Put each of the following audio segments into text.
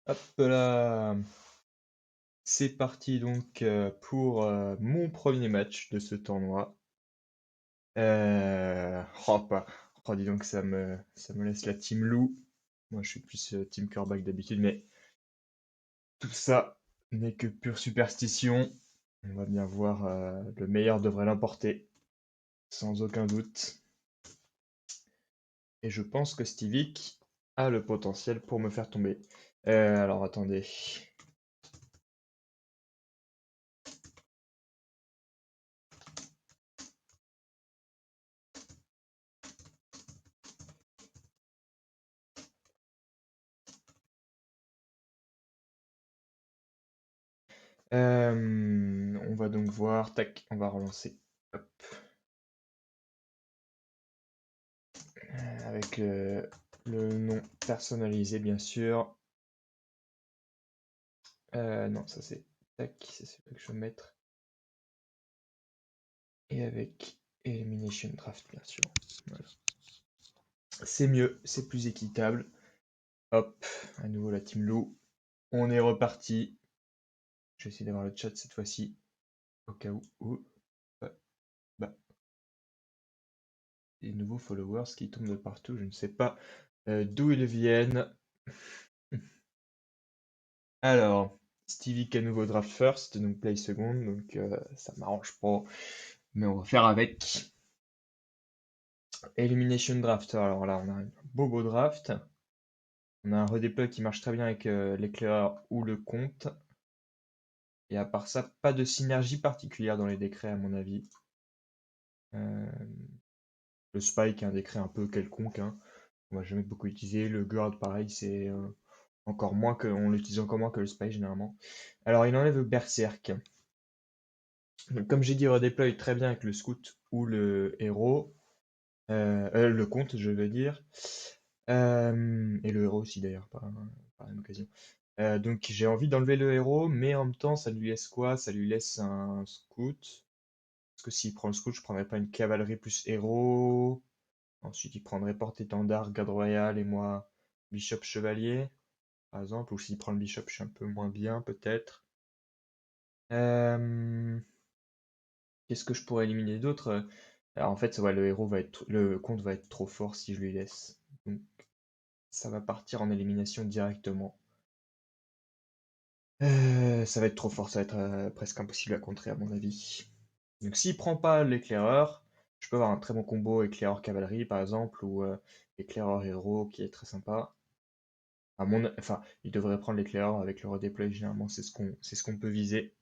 Hop là! C'est parti donc, pour, mon premier match de ce tournoi. Pas oh dis donc ça me laisse la team loup. Moi je suis plus, team Corbac d'habitude, mais tout ça n'est que pure superstition. On va bien voir, le meilleur devrait l'emporter, sans aucun doute. Et je pense que Stivic a le potentiel pour me faire tomber. Alors attendez. On va donc voir, tac, on va relancer. Hop. Avec le nom personnalisé, bien sûr. Non, ça c'est tac, c'est celui que je vais mettre. Et avec Elimination Draft, bien sûr. Voilà. C'est mieux, c'est plus équitable. Hop, à nouveau la team Lou. On est reparti. Je vais essayer d'avoir le chat cette fois-ci. Au cas où. Bah, bah, des nouveaux followers qui tombent de partout. Je ne sais pas d'où ils viennent. Alors, Stevie qui a nouveau draft first, donc play second, donc ça m'arrange pas. Mais on va faire avec. Elimination draft. Alors là, on a un beau draft. On a un redéploy qui marche très bien avec l'éclaireur ou le compte. Et à part ça, pas de synergie particulière dans les décrets, à mon avis. Euh, le spike est un décret un peu quelconque, hein. On va jamais beaucoup utiliser. Le guard, pareil, c'est encore moins que, on l'utilise encore moins que le spike généralement. Alors, il enlève le berserk. Donc, comme j'ai dit, redéploy très bien avec le scout ou le héros. Le comte, je veux dire. Et le héros aussi d'ailleurs, par la même occasion. Donc j'ai envie d'enlever le héros, mais en même temps, ça lui laisse quoi? Ça lui laisse un scout. Parce que s'il prend le scout, je prendrais pas une cavalerie plus héros. Ensuite, il prendrait porte-étendard, garde royale et moi bishop chevalier, par exemple. Ou s'il prend le bishop, je suis un peu moins bien, peut-être. Euh, Qu'est-ce que je pourrais éliminer d'autre? Alors, en fait, ouais, le comte va être trop fort si je lui laisse. Donc, ça va partir en élimination directement. Ça va être trop fort, ça va être presque impossible à contrer à mon avis. Donc s'il prend pas l'éclaireur, je peux avoir un très bon combo éclaireur cavalerie par exemple, ou éclaireur héros qui est très sympa. Enfin, il devrait prendre l'éclaireur avec le redéploy, généralement c'est ce qu'on peut viser.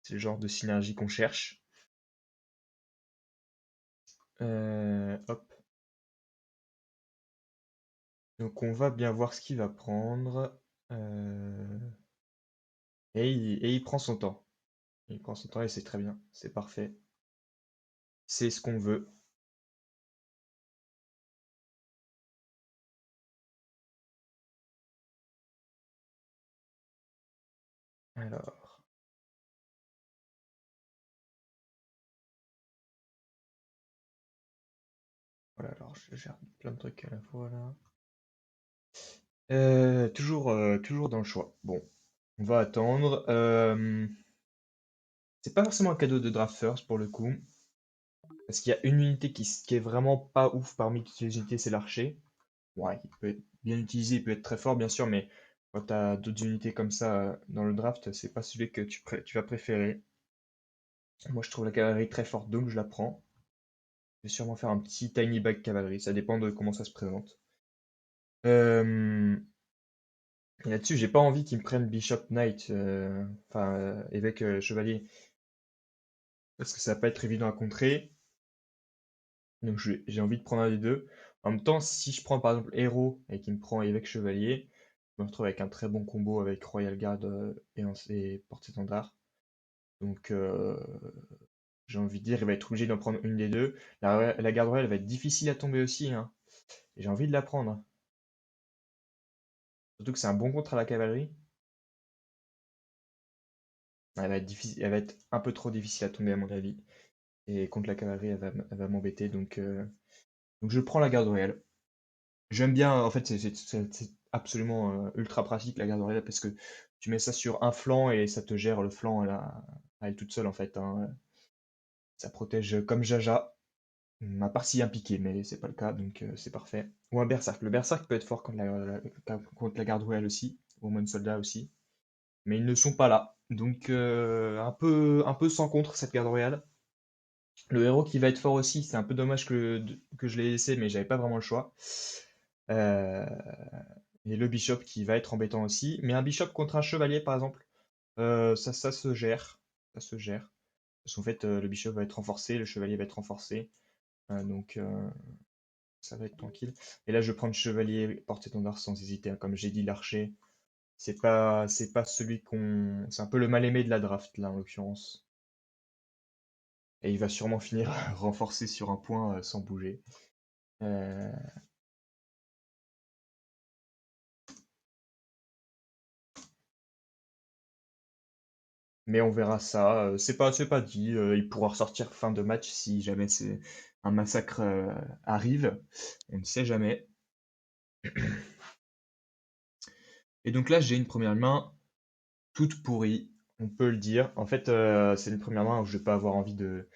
C'est le genre de synergie qu'on cherche. Hop. Donc on va bien voir ce qu'il va prendre. Euh, et il prend son temps. Il prend son temps et c'est très bien, c'est parfait. C'est ce qu'on veut. Alors, voilà, alors je gère plein de trucs à la fois là. Toujours dans le choix. Bon, on va attendre. C'est pas forcément un cadeau de draft first pour le coup, parce qu'il y a une unité qui est vraiment pas ouf parmi toutes les unités, c'est l'archer. Ouais, il peut être bien utilisé, il peut être très fort bien sûr, mais quand t'as d'autres unités comme ça dans le draft, c'est pas celui que tu vas préférer. Moi je trouve la cavalerie très forte, donc je la prends. Je vais sûrement faire un petit tiny bag cavalerie, ça dépend de comment ça se présente. Euh, Et là-dessus, j'ai pas envie qu'ils me prennent Bishop Knight, enfin évêque chevalier, parce que ça va pas être évident à contrer. Donc j'ai envie de prendre un des deux. En même temps, si je prends par exemple héros et qu'il me prend évêque chevalier, je me retrouve avec un très bon combo avec Royal Guard et porte-étendard. Donc j'ai envie de dire, il va être obligé d'en prendre une des deux. La garde royale va être difficile à tomber aussi, hein. Et j'ai envie de la prendre. Surtout que c'est un bon contre à la cavalerie. Elle va être difficile, elle va être un peu trop difficile à tomber à mon avis. Et contre la cavalerie, elle va m'embêter. Donc je prends la garde royale. J'aime bien, en fait, absolument ultra pratique la garde royale parce que tu mets ça sur un flanc et ça te gère le flanc à elle toute seule en fait, hein. Ça protège comme Jaja, à part s'il y a un piqué, mais c'est pas le cas, donc c'est parfait. Ou un berserk. Le berserk peut être fort contre la garde royale aussi, ou moins soldat aussi, mais ils ne sont pas là. Donc un peu sans contre cette garde royale. Le héros qui va être fort aussi, c'est un peu dommage que je l'ai laissé, mais j'avais pas vraiment le choix. Euh, et le bishop qui va être embêtant aussi. Mais un bishop contre un chevalier, par exemple, ça se gère. Ça se gère. Parce qu'en fait, le bishop va être renforcé, le chevalier va être renforcé. Donc ça va être tranquille. Et là, je vais prendre chevalier porte-étendard sans hésiter, hein. Comme j'ai dit, l'archer, c'est pas celui qu'on. C'est un peu le mal-aimé de la draft, là, en l'occurrence. Et il va sûrement finir renforcé sur un point sans bouger. Euh, Mais on verra ça. C'est pas dit. Il pourra ressortir fin de match si jamais c'est un massacre arrive. On ne sait jamais. Et donc là, j'ai une première main toute pourrie, on peut le dire. En fait, c'est une première main où je vais pas avoir envie de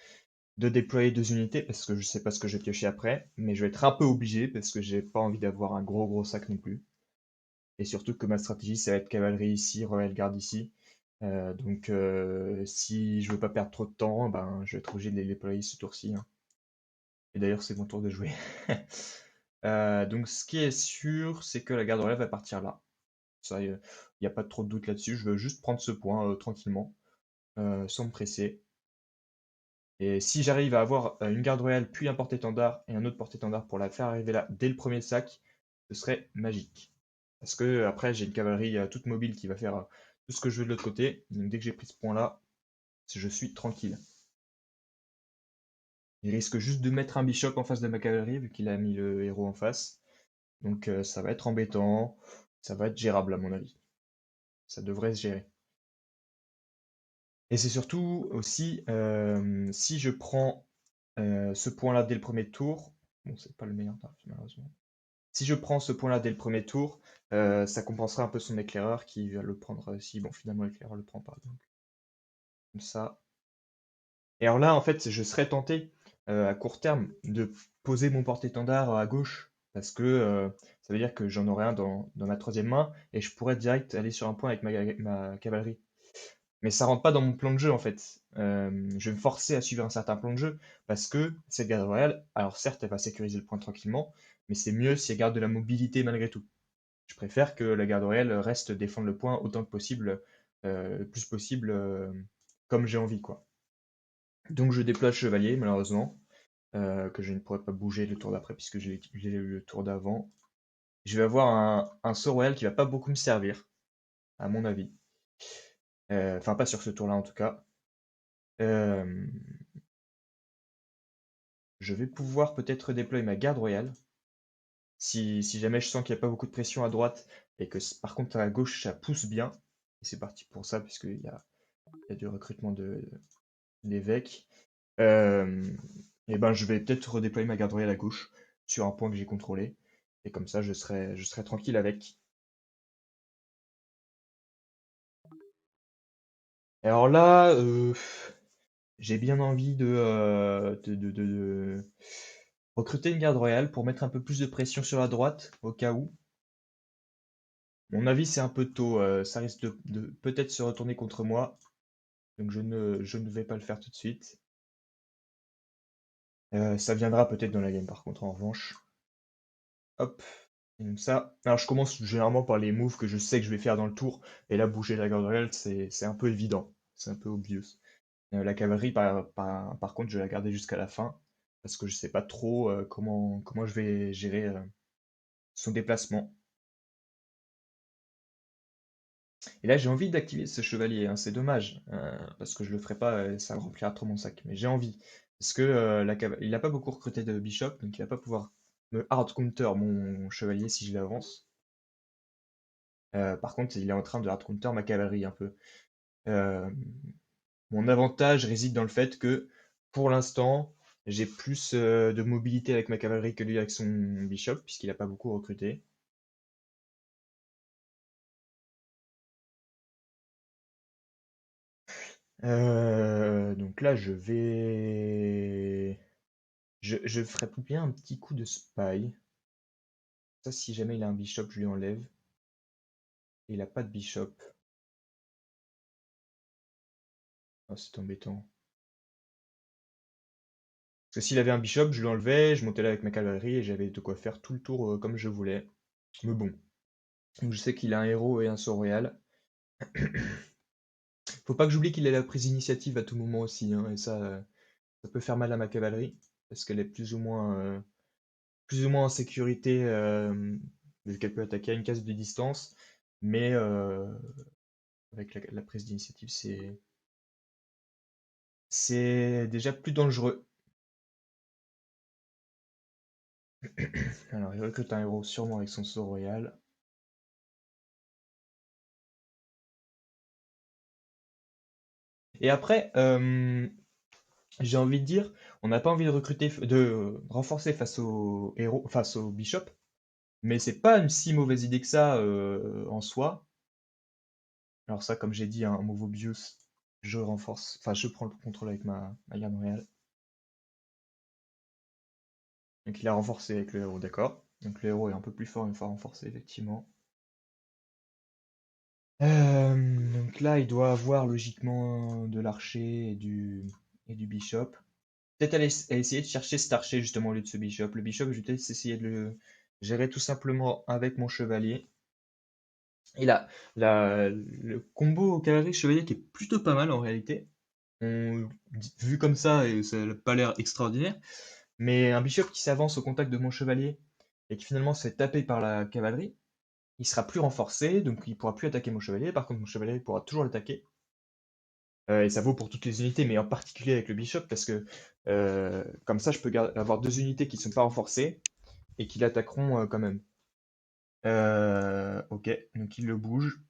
déployer deux unités parce que je sais pas ce que je vais piocher après. Mais je vais être un peu obligé parce que j'ai pas envie d'avoir un gros sac non plus. Et surtout que ma stratégie, ça va être cavalerie ici, royal guard ici. Donc si je veux pas perdre trop de temps, ben, je vais être obligé de les déployer ce tour-ci, hein. Et d'ailleurs, c'est mon tour de jouer. Donc ce qui est sûr, c'est que la garde royale va partir là. Ça, il n'y a pas trop de doute là-dessus. Je veux juste prendre ce point tranquillement, sans me presser. Et si j'arrive à avoir une garde royale, puis un porte-étendard et un autre porte-étendard pour la faire arriver là dès le premier sac, ce serait magique. Parce que après, j'ai une cavalerie toute mobile qui va faire tout ce que je veux de l'autre côté. Donc dès que j'ai pris ce point-là, je suis tranquille. Il risque juste de mettre un bishop en face de ma cavalerie, vu qu'il a mis le héros en face. Donc ça va être embêtant. Ça va être gérable à mon avis. Ça devrait se gérer. Et c'est surtout aussi, si je prends ce point-là dès le premier tour, bon, c'est pas le meilleur draft, malheureusement. Si je prends ce point-là dès le premier tour, ça compensera un peu son éclaireur qui va le prendre si, bon, finalement, l'éclaireur le prend pas. Donc, comme ça. Et alors là, en fait, je serais tenté, à court terme, de poser mon porte-étendard à gauche, parce que ça veut dire que j'en aurai un dans ma troisième main, et je pourrais direct aller sur un point avec ma cavalerie. Mais ça rentre pas dans mon plan de jeu en fait. Je vais me forcer à suivre un certain plan de jeu parce que cette garde royale, alors certes, elle va sécuriser le point tranquillement, mais c'est mieux si elle garde de la mobilité malgré tout. Je préfère que la garde royale reste défendre le point autant que possible, le plus possible, comme j'ai envie quoi. Donc je déploie le chevalier malheureusement, que je ne pourrai pas bouger le tour d'après puisque j'ai eu le tour d'avant. Je vais avoir un saut royal qui va pas beaucoup me servir, à mon avis. Enfin pas sur ce tour-là en tout cas. Euh, Je vais pouvoir peut-être déployer ma garde royale. Si jamais je sens qu'il n'y a pas beaucoup de pression à droite et que par contre à gauche ça pousse bien, et c'est parti pour ça puisqu'il y a du recrutement d'évêques, et ben je vais peut-être redéployer ma garde royale à gauche sur un point que j'ai contrôlé. Et comme ça je serai tranquille avec. Et alors là, j'ai bien envie de recruter une garde royale pour mettre un peu plus de pression sur la droite, au cas où. Mon avis, c'est un peu tôt. Ça risque de peut-être se retourner contre moi. Donc je ne vais pas le faire tout de suite. Ça viendra peut-être dans la game par contre, en revanche. Hop. Et donc ça. Alors je commence généralement par les moves que je sais que je vais faire dans le tour. Et là, bouger la garde royale, c'est un peu évident. C'est un peu obvious. La cavalerie, par contre, je vais la garder jusqu'à la fin. Parce que je sais pas trop comment je vais gérer son déplacement. Et là, j'ai envie d'activer ce chevalier, hein, c'est dommage, parce que je le ferai pas, ça remplira trop mon sac. Mais j'ai envie, parce que il n'a pas beaucoup recruté de bishop, donc il va pas pouvoir me hard counter mon chevalier si je l'avance. Par contre, il est en train de hard counter ma cavalerie un peu. Euh, Mon avantage réside dans le fait que, pour l'instant, j'ai plus de mobilité avec ma cavalerie que lui avec son bishop, puisqu'il n'a pas beaucoup recruté. Donc là, je ferais bien un petit coup de spy. Ça, si jamais il a un bishop, je lui enlève. Et il a pas de bishop. Oh, c'est embêtant. Parce que s'il avait un bishop, je lui enlevais, je montais là avec ma cavalerie et j'avais de quoi faire tout le tour comme je voulais. Mais bon. Donc je sais qu'il a un héros et un sceau royal. Faut pas que j'oublie qu'il a la prise d'initiative à tout moment aussi, hein, et ça peut faire mal à ma cavalerie, parce qu'elle est plus ou moins en sécurité, vu qu'elle peut attaquer à une case de distance, mais avec la prise d'initiative, c'est déjà plus dangereux. Alors, il recrute un héros sûrement avec son sceau royal. Et après, j'ai envie de dire, on n'a pas envie de recruter, de renforcer face au héros, face au bishop, mais c'est pas une si mauvaise idée que ça en soi. Alors ça, comme j'ai dit, un move obvious, je renforce, enfin je prends le contrôle avec ma garde royale. Donc il a renforcé avec le héros, d'accord. Donc le héros est un peu plus fort une fois renforcé, effectivement. Donc là, il doit avoir logiquement de l'archer et du bishop. Peut-être essayer de chercher cet archer justement au lieu de ce bishop. Le bishop, je vais peut-être essayer de le gérer tout simplement avec mon chevalier. Et là, le combo cavalerie-chevalier qui est plutôt pas mal en réalité. Vu comme ça, et ça n'a pas l'air extraordinaire, mais un bishop qui s'avance au contact de mon chevalier et qui finalement se fait taper par la cavalerie, il sera plus renforcé, donc il pourra plus attaquer mon chevalier. Par contre, mon chevalier pourra toujours l'attaquer. Et ça vaut pour toutes les unités, mais en particulier avec le bishop, parce que comme ça, je peux avoir deux unités qui ne sont pas renforcées et qui l'attaqueront quand même. Ok, donc il le bouge.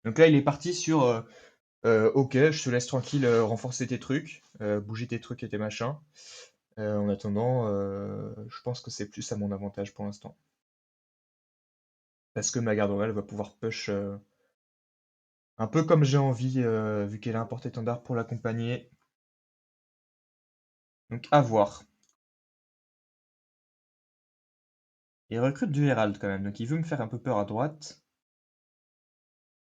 Donc là, il est parti sur ok, je te laisse tranquille renforcer tes trucs, bouger tes trucs et tes machins. En attendant, je pense que c'est plus à mon avantage pour l'instant. Parce que ma garde royale va pouvoir push un peu comme j'ai envie, vu qu'elle a un porte-étendard pour l'accompagner. Donc à voir. Il recrute du Herald quand même, donc il veut me faire un peu peur à droite.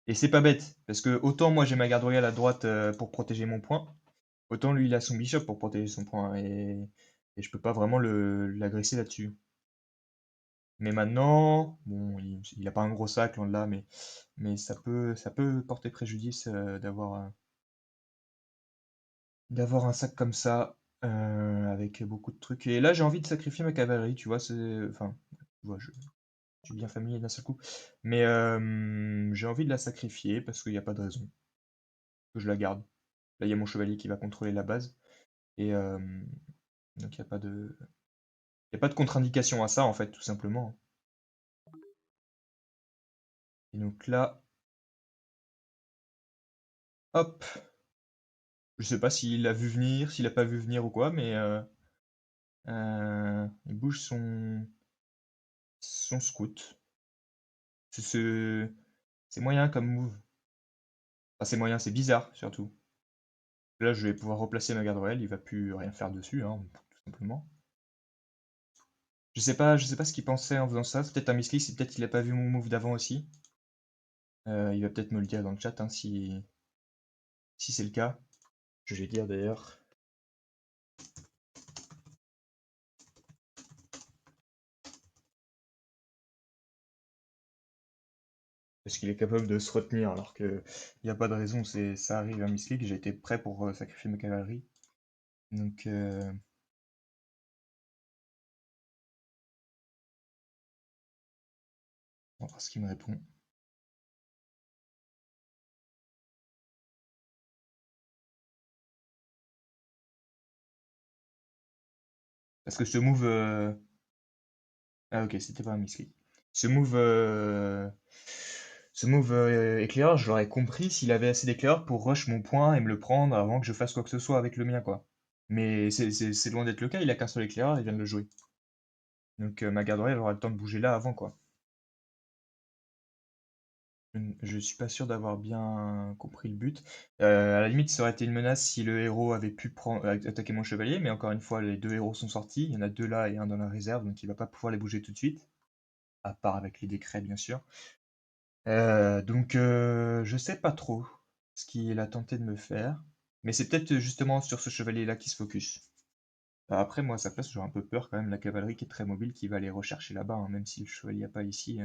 Et c'est pas bête, parce que autant moi j'ai ma garde royale à droite pour protéger mon point, autant lui il a son bishop pour protéger son point, et je peux pas vraiment l'agresser là-dessus. Mais maintenant, bon, il a pas un gros sac, loin de là, mais ça peut porter préjudice d'avoir un sac comme ça, avec beaucoup de trucs. Et là, j'ai envie de sacrifier ma cavalerie, tu vois, enfin, tu vois, je suis bien familier d'un seul coup. Mais j'ai envie de la sacrifier parce qu'il n'y a pas de raison que je la garde. Là, il y a mon chevalier qui va contrôler la base. Et donc, il y a pas de contre-indication à ça, en fait, tout simplement. Et donc là, hop, je sais pas s'il a vu venir, s'il a pas vu venir ou quoi, mais il bouge son scout. C'est c'est moyen comme move. Enfin, c'est moyen, c'est bizarre surtout. Là, je vais pouvoir replacer ma garde royale, il va plus rien faire dessus, hein, tout simplement. Je sais pas ce qu'il pensait en faisant ça. C'est peut-être un misclick, c'est peut-être qu'il a pas vu mon move d'avant aussi. Il va peut-être me le dire dans le chat hein, si c'est le cas. Je vais dire d'ailleurs. Parce qu'il est capable de se retenir alors que il n'y a pas de raison, ça arrive un misclick, j'ai été prêt pour sacrifier ma cavalerie. Donc on va voir ce qu'il me répond. Parce que ce move. Ah ok, c'était pas un misclick. Ce move. Ce move éclaireur, je l'aurais compris s'il avait assez d'éclaireur pour rush mon point et me le prendre avant que je fasse quoi que ce soit avec le mien, quoi. Mais c'est loin d'être le cas, il a qu'un seul éclaireur, il vient de le jouer. Donc ma garde royale aura le temps de bouger là avant, quoi. Je suis pas sûr d'avoir bien compris le but. À la limite, ça aurait été une menace si le héros avait pu attaquer mon chevalier, mais encore une fois, les deux héros sont sortis. Il y en a deux là et un dans la réserve, donc il va pas pouvoir les bouger tout de suite, à part avec les décrets, bien sûr. Donc, je sais pas trop ce qu'il a tenté de me faire, mais c'est peut-être justement sur ce chevalier-là qu'il se focus. Après, moi, à sa place, j'aurais un peu peur quand même, la cavalerie qui est très mobile, qui va aller rechercher là-bas, hein, même si le chevalier a pas ici,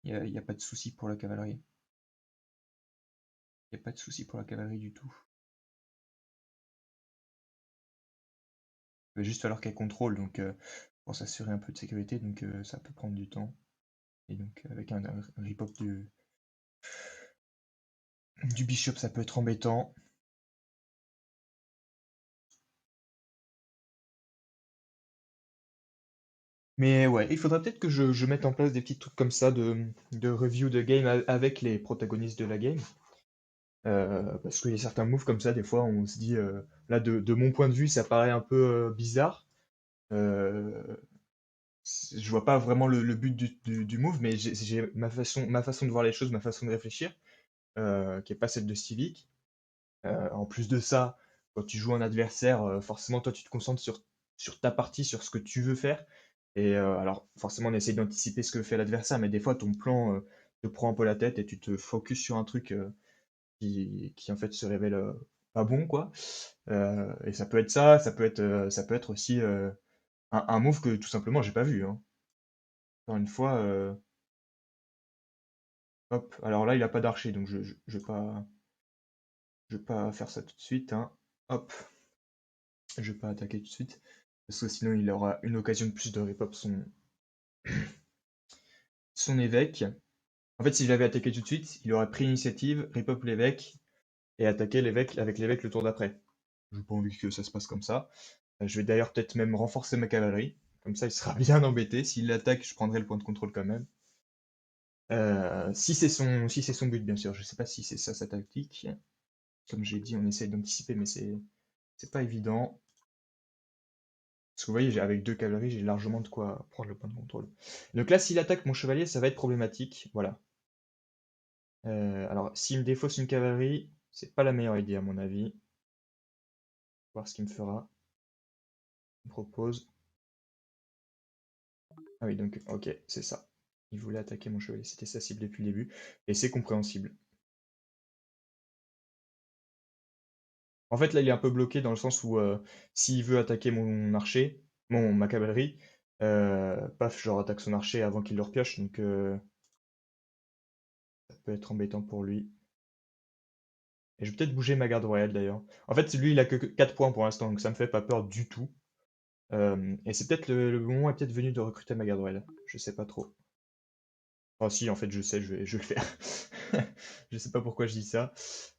y a pas de souci pour la cavalerie. Y a pas de souci pour la cavalerie du tout. Il va juste falloir qu'elle contrôle, donc pour s'assurer un peu de sécurité, donc ça peut prendre du temps. Et donc avec un rip-hop du bishop, ça peut être embêtant. Mais ouais, il faudrait peut-être que je mette en place des petits trucs comme ça de review de game avec les protagonistes de la game. Parce qu'il y a certains moves comme ça, des fois on se dit, là de mon point de vue, ça paraît un peu bizarre. Euh, je vois pas vraiment le but du move, mais j'ai ma façon de voir les choses, ma façon de réfléchir, qui est pas celle de Civic. En plus de ça, quand tu joues un adversaire, forcément toi tu te concentres sur ta partie, sur ce que tu veux faire. Et alors forcément on essaie d'anticiper ce que fait l'adversaire, mais des fois ton plan te prend un peu la tête et tu te focuses sur un truc qui en fait se révèle pas bon quoi. Et ça peut être ça, ça peut être aussi un move que tout simplement j'ai pas vu, hein. Encore une fois, hop, alors là il a pas d'archer donc je vais pas faire ça tout de suite, hein. Hop, je vais pas attaquer tout de suite parce que sinon il aura une occasion de plus de rip-up son évêque. En fait, si je l'avais attaqué tout de suite, il aurait pris l'initiative, rip-up l'évêque et attaqué l'évêque avec l'évêque le tour d'après. J'ai pas envie que ça se passe comme ça. Je vais d'ailleurs peut-être même renforcer ma cavalerie. Comme ça, il sera bien embêté. S'il l'attaque, je prendrai le point de contrôle quand même. Si c'est son but, bien sûr. Je sais pas si c'est ça sa tactique. Comme j'ai dit, on essaye d'anticiper, mais c'est pas évident. Parce que vous voyez, avec deux cavaleries, j'ai largement de quoi prendre le point de contrôle. Donc là, s'il attaque mon chevalier, ça va être problématique. Voilà. Alors, s'il me défausse une cavalerie, c'est pas la meilleure idée à mon avis. Voir ce qu'il me fera. Il me propose. Ah oui, donc, ok, c'est ça. Il voulait attaquer mon chevalier, c'était sa cible depuis le début, et c'est compréhensible. En fait, là, il est un peu bloqué dans le sens où s'il veut attaquer mon archer, ma cavalerie, paf, je attaque son archer avant qu'il le repioche, donc ça peut être embêtant pour lui. Et je vais peut-être bouger ma garde royale d'ailleurs. En fait, lui, il a que 4 points pour l'instant, donc ça me fait pas peur du tout. Et c'est peut-être le moment est peut-être venu de recruter ma garde royale. Je sais pas trop. Ah si, en fait, je sais, je vais le faire. Je sais pas pourquoi je dis ça.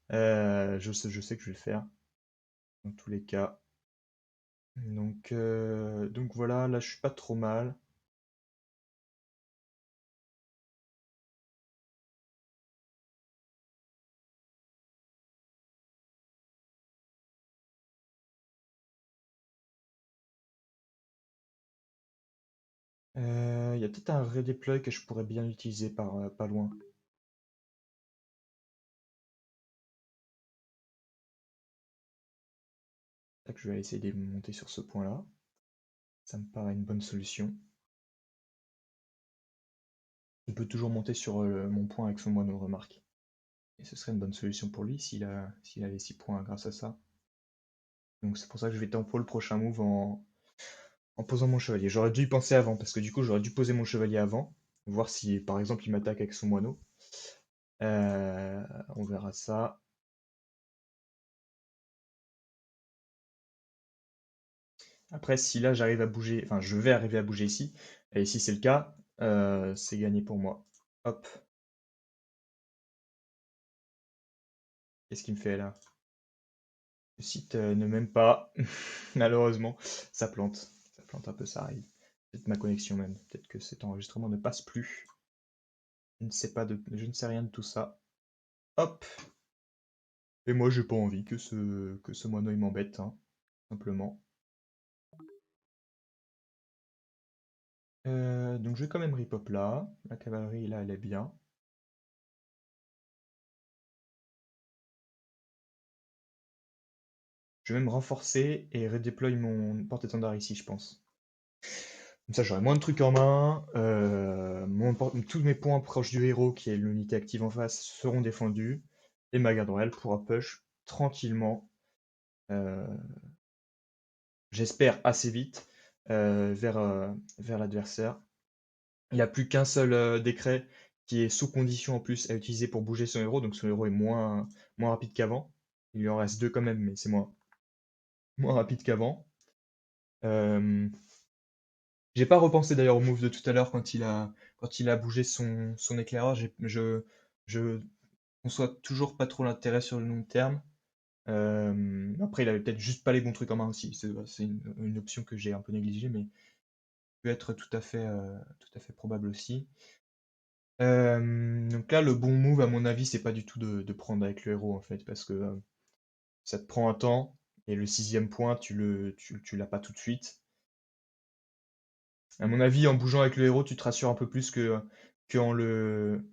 Je sais que je vais le faire, dans tous les cas. Donc voilà, là, je suis pas trop mal. Il y a peut-être un redeploy que je pourrais bien utiliser par pas loin. Tac, je vais essayer de monter sur ce point-là. Ça me paraît une bonne solution. On peut toujours monter sur mon point avec son moineau, remarque. Et ce serait une bonne solution pour lui s'il a les 6 points grâce à ça. Donc c'est pour ça que je vais tempo le prochain move en posant mon chevalier. J'aurais dû y penser avant, parce que du coup j'aurais dû poser mon chevalier avant, voir si par exemple il m'attaque avec son moineau. On verra ça. Après, si là j'arrive à bouger, enfin je vais arriver à bouger ici, et si c'est le cas, c'est gagné pour moi. Hop, qu'est-ce qu'il me fait là? Le site ne m'aime pas, malheureusement. Ça plante. Ça plante un peu, ça arrive. Peut-être ma connexion même. Peut-être que cet enregistrement ne passe plus. Je ne sais rien de tout ça. Hop! Et moi, j'ai pas envie que ce moineau il m'embête, hein, simplement. Donc je vais quand même rip-hop là. La cavalerie là, elle est bien. Je vais même renforcer et redéployer mon porte-étendard ici, je pense. Comme ça, j'aurai moins de trucs en main. Tous mes points proches du héros, qui est l'unité active en face, seront défendus. Et ma garde royale pourra push tranquillement, euh, j'espère assez vite, vers l'adversaire. Il n'y a plus qu'un seul décret qui est sous condition en plus à utiliser pour bouger son héros, donc son héros est moins rapide qu'avant. Il lui en reste deux quand même, mais c'est moins rapide qu'avant. J'ai pas repensé d'ailleurs au move de tout à l'heure quand il a bougé son éclairage. Je conçois toujours pas trop l'intérêt sur le long terme. Après, il avait peut-être juste pas les bons trucs en main aussi. C'est une option que j'ai un peu négligée, mais peut être tout à fait probable aussi. Donc là, le bon move, à mon avis, c'est pas du tout de prendre avec le héros en fait, parce que ça te prend un temps, et le 6e point, tu l'as pas tout de suite. À mon avis, en bougeant avec le héros, tu te rassures un peu plus que en le.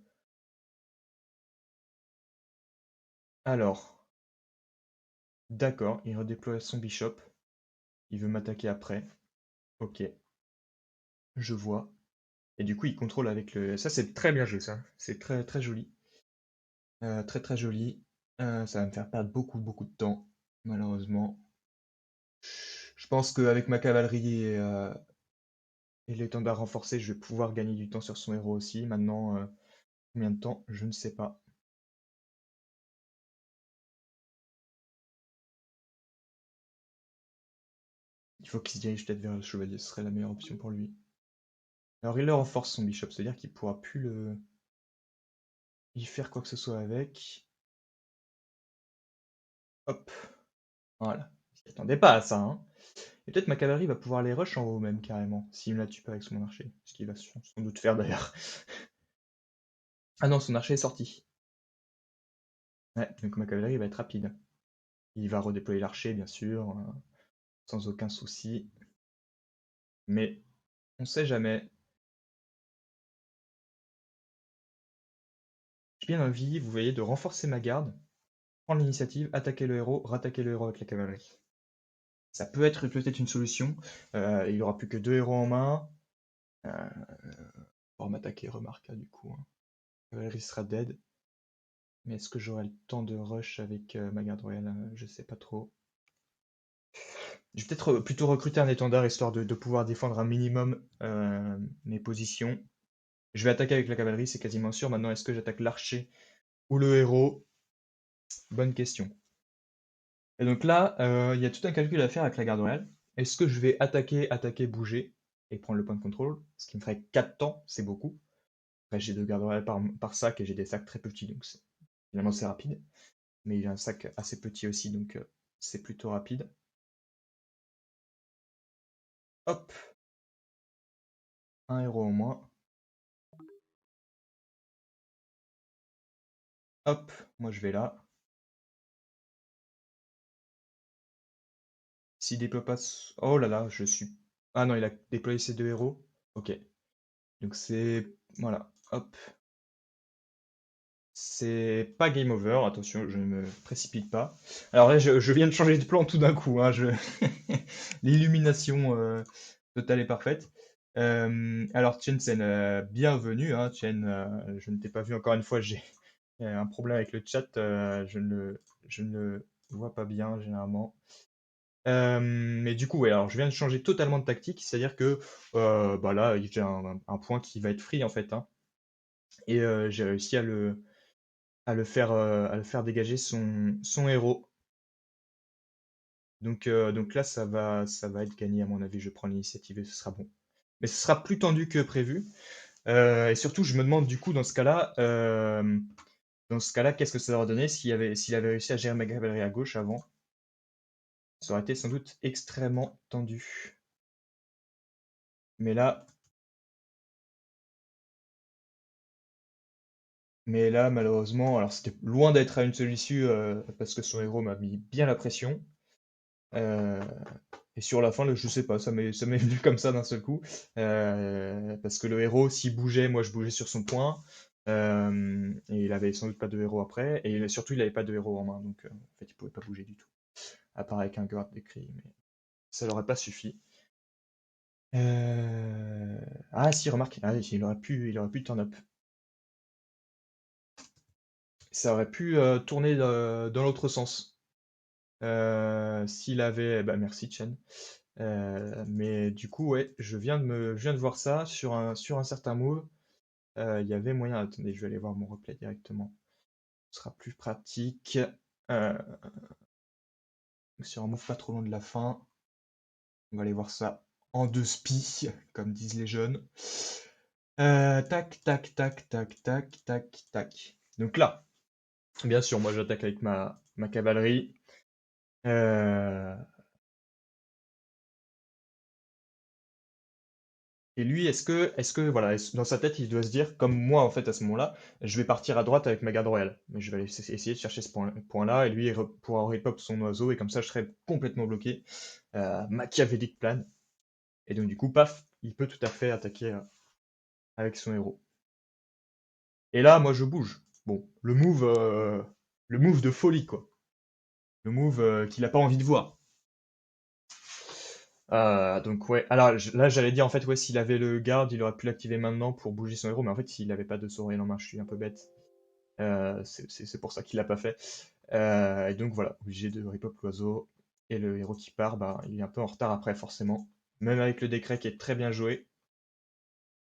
Alors, d'accord, il redéploie son bishop. Il veut m'attaquer après. Ok, je vois. Et du coup, il contrôle avec le. Ça, c'est très bien joué, ça. C'est très très joli. Très très joli. Ça va me faire perdre beaucoup beaucoup de temps, malheureusement. Je pense qu'avec ma cavalerie et l'étendard renforcé, je vais pouvoir gagner du temps sur son héros aussi. Maintenant, combien de temps? Je ne sais pas. Il faut qu'il se dirige peut-être vers le chevalier, ce serait la meilleure option pour lui. Alors il le renforce son bishop, c'est-à-dire qu'il pourra plus y faire quoi que ce soit avec. Hop, voilà. Je m'attendais pas à ça, hein. Et peut-être ma cavalerie va pouvoir les rush en haut même carrément, s'il me la tue pas avec son archer. Ce qu'il va sans doute faire d'ailleurs. Ah non, son archer est sorti. Ouais, donc ma cavalerie va être rapide. Il va redéployer l'archer, bien sûr, sans aucun souci. Mais on sait jamais. J'ai bien envie, vous voyez, de renforcer ma garde, prendre l'initiative, attaquer le héros, rattaquer le héros avec la cavalerie. Ça peut être peut-être une solution. Il n'y aura plus que 2 héros en main. Euh, pour m'attaquer, remarque, du coup, hein. La cavalerie sera dead. Mais est-ce que j'aurai le temps de rush avec ma garde royale? Je sais pas trop. Je vais peut-être plutôt recruter un étendard histoire de pouvoir défendre un minimum mes positions. Je vais attaquer avec la cavalerie, c'est quasiment sûr. Maintenant, est-ce que j'attaque l'archer ou le héros? Bonne question. Et donc là, il y a tout un calcul à faire avec la garde royale. Est-ce que je vais attaquer, bouger et prendre le point de contrôle? Ce qui me ferait 4 temps, c'est beaucoup. Après, j'ai 2 gardes royales par sac et j'ai des sacs très petits, donc finalement c'est rapide. Mais il a un sac assez petit aussi, donc c'est plutôt rapide. Hop, un héros au moins. Hop, moi je vais là. S'il déploie pas. Oh là là, je suis. Ah non, il a déployé ses 2 héros. Ok. Donc c'est. Voilà. Hop. C'est pas game over. Attention, je ne me précipite pas. Alors là, je viens de changer de plan tout d'un coup, hein. L'illumination totale et parfaite. Alors, Chen, bienvenue, hein, Chen. Je ne t'ai pas vu encore une fois. J'ai un problème avec le chat. Je ne le vois pas bien généralement. Mais du coup, ouais, alors je viens de changer totalement de tactique, c'est-à-dire que bah là, j'ai un point qui va être free en fait, hein, et j'ai réussi à le faire dégager son héros. Donc là, ça va être gagné à mon avis. Je prends l'initiative et ce sera bon. Mais ce sera plus tendu que prévu. Et surtout, je me demande du coup dans ce cas-là, qu'est-ce que ça aurait donné s'il avait réussi à gérer ma cavalerie à gauche avant. Ça aurait été sans doute extrêmement tendu. Mais là, malheureusement, alors c'était loin d'être à une seule issue parce que son héros m'a mis bien la pression. Euh, et sur la fin, je sais pas, ça m'est venu comme ça d'un seul coup. Parce que le héros, s'il bougeait, moi je bougeais sur son point. Et il avait sans doute pas de héros après. Et surtout, il avait pas de héros en main. Donc en fait, il pouvait pas bouger du tout. à part avec un guard d'écrit, mais ça n'aurait pas suffi. Ah si, remarque, ah, il aurait pu turn up. Ça aurait pu tourner dans l'autre sens. S'il avait... Bah merci Chen. Mais du coup, ouais, je viens de voir ça sur un certain move. Il y avait moyen... Attendez, je vais aller voir mon replay directement. Ce sera plus pratique. Euh, sur un move pas trop loin de la fin. On va aller voir ça en deux spies, comme disent les jeunes. Tac, tac, tac, tac, tac, tac, tac. Donc là, bien sûr, moi j'attaque avec ma cavalerie. Euh, Et lui, voilà, dans sa tête, il doit se dire, comme moi en fait à ce moment-là, je vais partir à droite avec ma garde royale. Mais je vais essayer de chercher ce point-là, et lui il pourra repop son oiseau, et comme ça je serai complètement bloqué. Machiavélique plan. Et donc du coup, paf, il peut tout à fait attaquer avec son héros. Et là, moi je bouge. Bon, le move de folie quoi. Le move qu'il a pas envie de voir. Donc ouais, alors là j'allais dire en fait ouais s'il avait le garde il aurait pu l'activer maintenant pour bouger son héros mais en fait s'il avait pas de Sauriel en main je suis un peu bête. C'est pour ça qu'il l'a pas fait. Et donc voilà, obligé de repop l'oiseau et le héros qui part bah il est un peu en retard après forcément. Même avec le décret qui est très bien joué,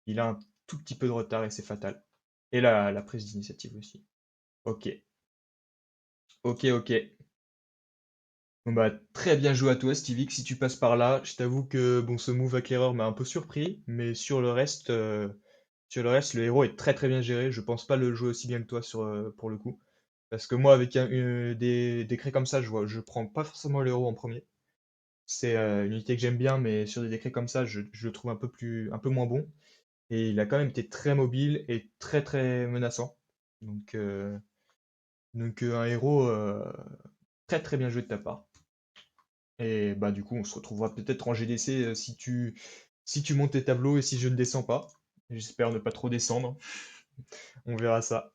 il a un tout petit peu de retard et c'est fatal. Et la prise d'initiative aussi. Ok, ok. Bon bah très bien joué à toi Stevie, si tu passes par là. Je t'avoue que bon ce move avec l'erreur m'a un peu surpris, mais sur le reste, le héros est très très bien géré. Je pense pas le jouer aussi bien que toi pour le coup. Parce que moi avec des crés comme ça, je prends pas forcément le héros en premier. C'est une unité que j'aime bien, mais sur des décrets comme ça, je le trouve un peu moins bon. Et il a quand même été très mobile et très très menaçant. Donc, euh, donc un héros très très bien joué de ta part. Et bah du coup, on se retrouvera peut-être en GDC si tu montes tes tableaux et si je ne descends pas. J'espère ne pas trop descendre. On verra ça.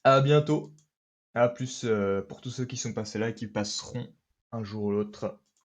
À bientôt. À plus pour tous ceux qui sont passés là et qui passeront un jour ou l'autre.